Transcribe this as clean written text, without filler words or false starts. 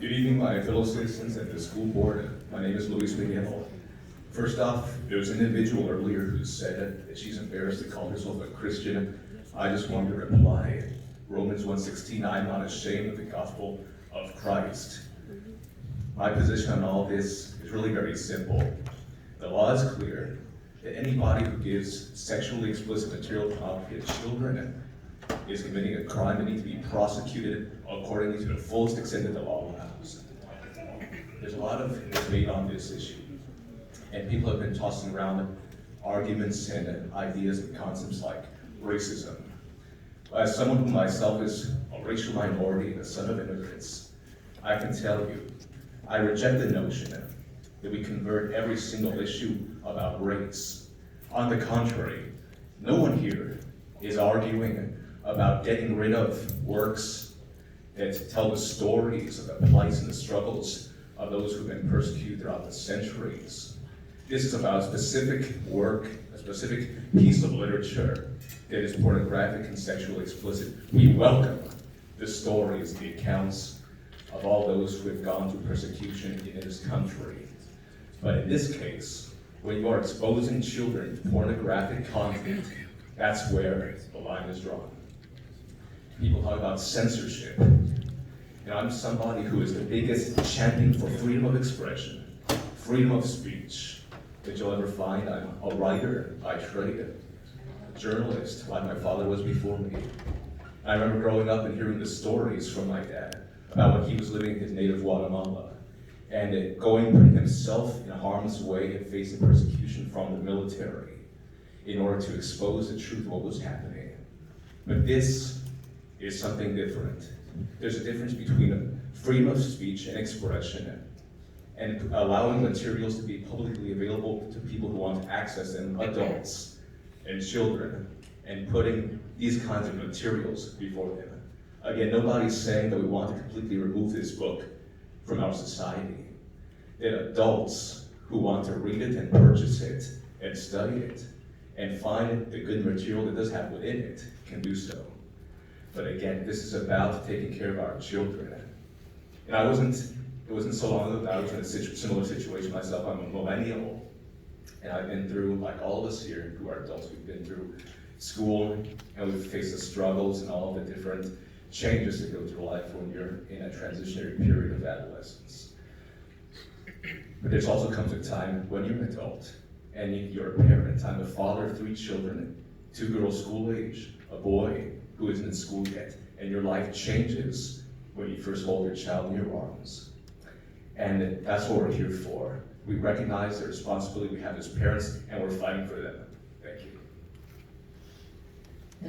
Good evening, my fellow citizens and the school board. My name is Luis Miguel. First off, there was an individual earlier who said that she's embarrassed to call herself a Christian. I just wanted to reply, Romans 1:16, I'm not ashamed of the gospel of Christ. My position on all this is really very simple. The law is clear that anybody who gives sexually explicit material pornography to children is committing a crime that needs to be prosecuted accordingly to the fullest extent that the law allows. There's a lot of debate on this issue, and people have been tossing around arguments and ideas and concepts like racism. As someone who myself is a racial minority and a son of immigrants, I can tell you, I reject the notion that we convert every single issue about race. On the contrary, no one here is arguing about getting rid of works that tell the stories of the plights and the struggles of those who've been persecuted throughout the centuries. This is about a specific work, a specific piece of literature that is pornographic and sexually explicit. We welcome the stories, the accounts of all those who have gone through persecution in this country. But in this case, when you are exposing children to pornographic content, that's where the line is drawn. People talk about censorship. I'm somebody who is the biggest champion for freedom of expression, freedom of speech that you'll ever find. I'm a writer by trade, a journalist like my father was before me. I remember growing up and hearing the stories from my dad about when he was living in his native Guatemala and putting himself in harm's way and facing persecution from the military in order to expose the truth of what was happening. But this is something different. There's a difference between freedom of speech and expression and allowing materials to be publicly available to people who want to access them, adults and children, and putting these kinds of materials before them. Again, nobody's saying that we want to completely remove this book from our society. That adults who want to read it and purchase it and study it and find the good material that does have within it can do so. But again, this is about taking care of our children. And it wasn't so long ago that I was in a similar situation myself. I'm a millennial, and I've been through, like all of us here who are adults, we've been through school, and we've faced the struggles and all of the different changes that go through life when you're in a transitionary period of adolescence. But there's also comes a time when you're an adult, and you're a parent. I'm a father of 3 children, 2 girls school age, a boy who isn't in school yet, and your life changes when you first hold your child in your arms. And that's what we're here for. We recognize the responsibility we have as parents, and we're fighting for them.